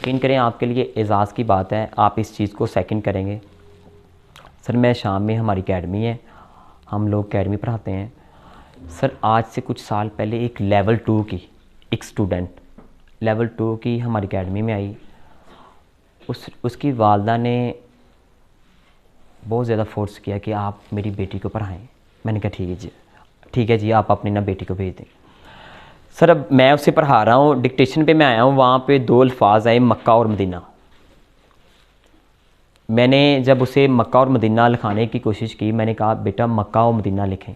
یقین کریں آپ کے لیے اعزاز کی بات ہے، آپ اس چیز کو سیکنڈ کریں گے۔ سر میں شام میں ہماری اکیڈمی ہے، ہم لوگ اکیڈمی پڑھاتے ہیں۔ سر آج سے کچھ سال پہلے ایک لیول 2 کی ایک اسٹوڈنٹ لیول 2 کی ہماری اکیڈمی میں آئی۔ اس کی والدہ نے بہت زیادہ فورس کیا کہ آپ میری بیٹی کو پڑھائیں۔ میں نے کہا ٹھیک ہے جی، آپ اپنی نا بیٹی کو بھیج دیں۔ سر اب میں اسے پڑھا رہا ہوں، ڈکٹیشن پہ میں آیا ہوں، وہاں پہ 2 الفاظ آئے، مکہ اور مدینہ۔ میں نے جب اسے مکہ اور مدینہ لکھانے کی کوشش کی، میں نے کہا بیٹا مکہ اور مدینہ لکھیں۔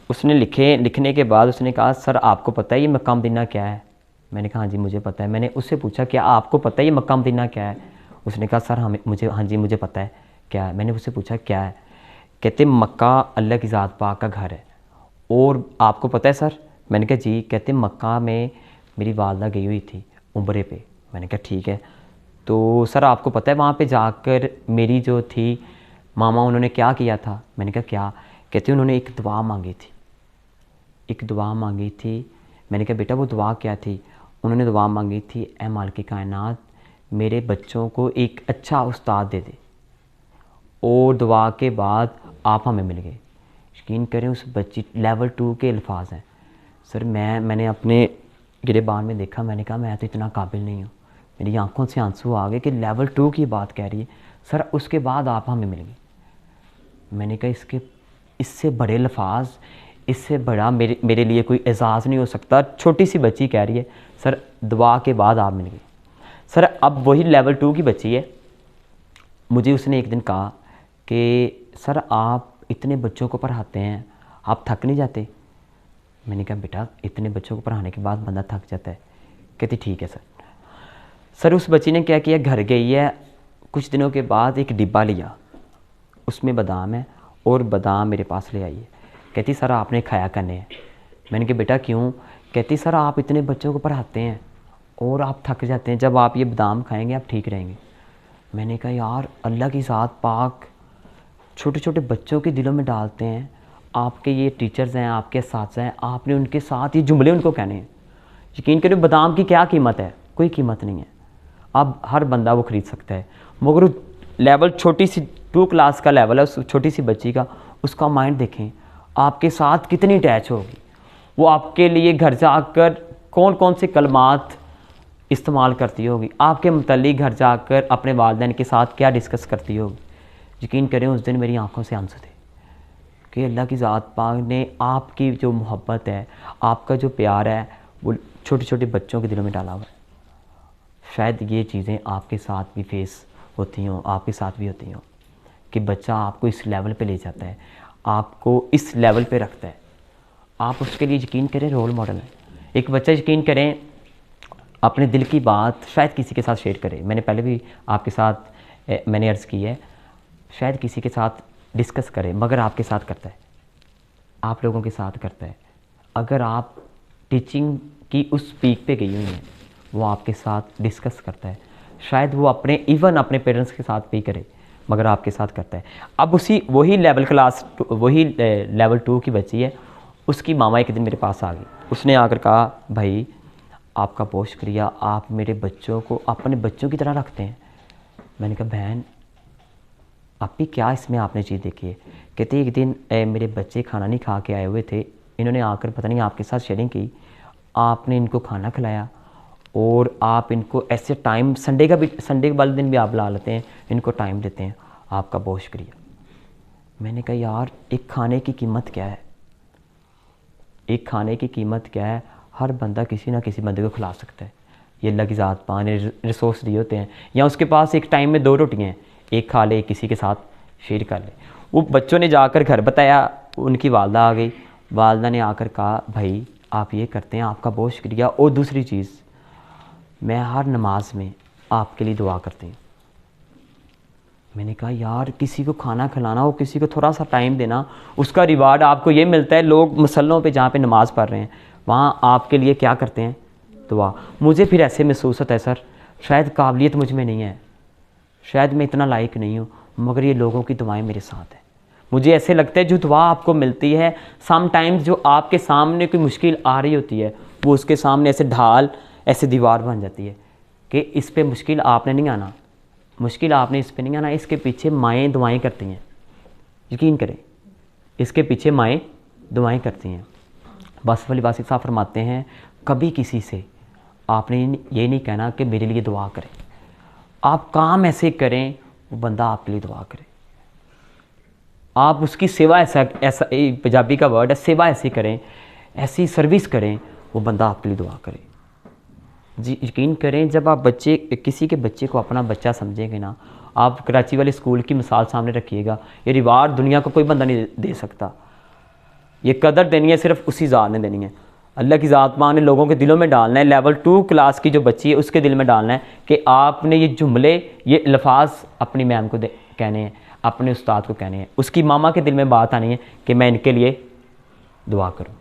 اس نے لکھنے کے بعد اس نے کہا سر آپ کو پتہ ہے یہ مکہ مدینہ کیا ہے؟ میں نے کہا ہاں جی مجھے پتہ ہے۔ میں نے اس سے پوچھا کیا آپ کو پتہ ہے یہ مکہ مدینہ کیا ہے؟ اس نے کہا سر ہاں جی مجھے پتہ ہے کیا ہے۔ میں نے اس سے پوچھا کیا ہے؟ کہتے مکہ اللہ کی ذات پاک کا گھر ہے۔ اور آپ کو پتہ ہے سر؟ میں نے کہا جی۔ کہتے مکہ میں میری والدہ گئی ہوئی تھی عمرے پہ۔ میں نے کہا ٹھیک ہے، تو سر آپ کو پتہ ہے وہاں پہ جا کر میری جو تھی ماما انہوں نے کیا کیا تھا؟ میں نے کہا کیا؟ کہتے انہوں نے ایک دعا مانگی تھی، ایک دعا مانگی تھی۔ میں نے کہا بیٹا وہ دعا کیا تھی؟ انہوں نے دعا مانگی تھی اے مالک کائنات میرے بچوں کو ایک اچھا استاد دے دے، اور دعا کے بعد آپ ہمیں مل گئے۔ یقین کریں اس بچی لیول 2 کے الفاظ ہیں سر۔ میں نے اپنے گریبان میں دیکھا، میں نے کہا میں تو اتنا قابل نہیں ہوں۔ میری آنکھوں سے آنسو آ گئے کہ لیول 2 کی بات کہہ رہی ہے سر، اس کے بعد آپ ہمیں مل گئے۔ میں نے کہا اس سے بڑے الفاظ، اس سے بڑا میرے لیے کوئی اعزاز نہیں ہو سکتا۔ چھوٹی سی بچی کہہ رہی ہے سر دعا کے بعد آپ مل گئے۔ سر اب وہی لیول 2 کی بچی ہے، مجھے اس نے ایک دن کہا کہ سر آپ اتنے بچوں کو پڑھاتے ہیں، آپ تھک نہیں جاتے؟ میں نے کہا بیٹا اتنے بچوں کو پڑھانے کے بعد بندہ تھک جاتا ہے۔ کہتی ٹھیک ہے سر۔ سر اس بچی نے کیا کیا، گھر گئی ہے، کچھ دنوں کے بعد ایک ڈبہ لیا، اس میں بادام ہے، اور بادام میرے پاس لے آئی ہے۔ کہتی سر آپ نے کھایا کرنے ہیں۔ میں نے کہا بیٹا کیوں؟ کہتی سر آپ اتنے بچوں کو پڑھاتے ہیں اور آپ تھک جاتے ہیں، جب آپ یہ بادام کھائیں گے آپ ٹھیک رہیں گے۔ میں نے کہا یار اللہ کی ذات پاک چھوٹے چھوٹے بچوں کے دلوں میں ڈالتے ہیں، آپ کے یہ ٹیچرز ہیں، آپ کے اساتذہ ہیں، آپ نے ان کے ساتھ یہ جملے ان کو کہنے ہیں۔ یقین کریں بادام کی کیا قیمت ہے؟ کوئی قیمت نہیں ہے، اب ہر بندہ وہ خرید سکتا ہے، مگر لیول چھوٹی سی 2 کلاس کا لیول ہے اس چھوٹی سی بچی کا، اس کا مائنڈ دیکھیں آپ کے ساتھ کتنی اٹیچ ہوگی۔ وہ آپ کے لیے گھر جا کر کون کون سے کلمات استعمال کرتی ہوگی، آپ کے متعلق گھر جا کر اپنے والدین کے ساتھ کیا ڈسکس کرتی ہوگی۔ یقین کریں اس دن میری آنکھوں سے آنسو تھے کہ اللہ کی ذات پاک نے آپ کی جو محبت ہے، آپ کا جو پیار ہے، وہ چھوٹے چھوٹے بچوں کے دلوں میں ڈالا ہوا ہے۔ شاید یہ چیزیں آپ کے ساتھ بھی فیس ہوتی ہوں، آپ کے ساتھ بھی ہوتی ہوں کہ بچہ آپ کو اس لیول پہ لے جاتا ہے، آپ کو اس لیول پہ رکھتا ہے، آپ اس کے لیے یقین کریں رول ماڈل ہے۔ ایک بچہ یقین کریں اپنے دل کی بات شاید کسی کے ساتھ شیئر کرے، میں نے پہلے بھی آپ کے ساتھ میں نے عرض کی ہے، شاید کسی کے ساتھ ڈسکس کرے مگر آپ کے ساتھ کرتا ہے، آپ لوگوں کے ساتھ کرتا ہے۔ اگر آپ ٹیچنگ کی اس پیک پہ گئی ہوئی ہیں، وہ آپ کے ساتھ ڈسکس کرتا ہے، شاید وہ ایون اپنے پیرنٹس کے ساتھ بھی کرے مگر آپ کے ساتھ کرتا ہے۔ اب وہی لیول 2 کی بچی ہے، اس کی ماما ایک دن میرے پاس آ گئی، اس نے آ کر کہا بھائی آپ کا بہت شکریہ، آپ میرے بچوں کو اپنے بچوں کی طرح رکھتے ہیں۔ میں نے کہا بہن آپ بھی کیا اس میں آپ نے چیز دیکھی ہے؟ کہتے ایک دن میرے بچے کھانا نہیں کھا کے آئے ہوئے تھے، انہوں نے آ کر پتہ نہیں آپ کے ساتھ شیئرنگ کی، آپ نے ان کو کھانا کھلایا، اور آپ ان کو ایسے ٹائم سنڈے والے دن بھی آپ لا لیتے ہیں، ان کو ٹائم دیتے ہیں، آپ کا بہت شکریہ۔ میں نے کہا یار ایک کھانے کی قیمت کیا ہے، ایک کھانے کی قیمت کیا ہے؟ ہر بندہ کسی نہ کسی بندے کو کھلا سکتا ہے، یہ اللہ کی ذات پاک نے ریسورس دیے ہوتے ہیں، یا اس کے پاس ایک ٹائم میں 2 روٹیاں ہیں، ایک کھا لے کسی کے ساتھ شیئر کر لے۔ وہ بچوں نے جا کر گھر بتایا، ان کی والدہ آ گئی، والدہ نے آ کر کہا بھائی آپ یہ کرتے ہیں، آپ کا بہت شکریہ، اور دوسری چیز میں ہر نماز میں آپ کے لیے دعا کرتی ہوں۔ میں نے کہا یار کسی کو کھانا کھلانا ہو، کسی کو تھوڑا سا ٹائم دینا، اس کا ریوارڈ آپ کو یہ ملتا ہے۔ لوگ مسلوں پہ جہاں پہ نماز پڑھ رہے ہیں وہاں آپ کے لیے کیا کرتے ہیں؟ دعا۔ مجھے پھر ایسے محسوس ہوتا ہے سر شاید قابلیت مجھ میں نہیں ہے، شاید میں اتنا لائق نہیں ہوں، مگر یہ لوگوں کی دعائیں میرے ساتھ ہیں۔ مجھے ایسے لگتا ہے جو دعا آپ کو ملتی ہے، سم ٹائمز جو آپ کے سامنے کوئی مشکل آ رہی ہوتی ہے، وہ اس کے سامنے ایسے ڈھال ایسے دیوار بن جاتی ہے کہ اس پہ مشکل آپ نے نہیں آنا، مشکل آپ نے اس پہ نہیں آنا، اس کے پیچھے مائیں دعائیں کرتی ہیں، یقین کریں اس کے پیچھے مائیں دعائیں کرتی ہیں۔ بس ولی باسط صاحب فرماتے ہیں کبھی کسی سے آپ نے یہ نہیں کہنا کہ میرے لیے دعا کریں، آپ کام ایسے کریں وہ بندہ آپ کے لیے دعا کرے، آپ اس کی سیوا ایسا پنجابی کا ورڈ ہے سیوا ایسی کریں، ایسی سروس کریں وہ بندہ آپ کے لیے دعا کرے۔ جی یقین کریں جب آپ کسی کے بچے کو اپنا بچہ سمجھیں گے نا، آپ کراچی والے اسکول کی مثال سامنے رکھیے گا، یہ ریوارڈ دنیا کو کوئی بندہ نہیں دے سکتا، یہ قدر دینی ہے صرف اسی ذات نے دینی ہے، اللہ کی ذات ماں نے لوگوں کے دلوں میں ڈالنا ہے، لیول 2 کلاس کی جو بچی ہے اس کے دل میں ڈالنا ہے کہ آپ نے یہ جملے یہ الفاظ اپنی میم کو کہنے ہیں، اپنے استاد کو کہنے ہیں، اس کی ماما کے دل میں بات آنی ہے کہ میں ان کے لیے دعا کروں۔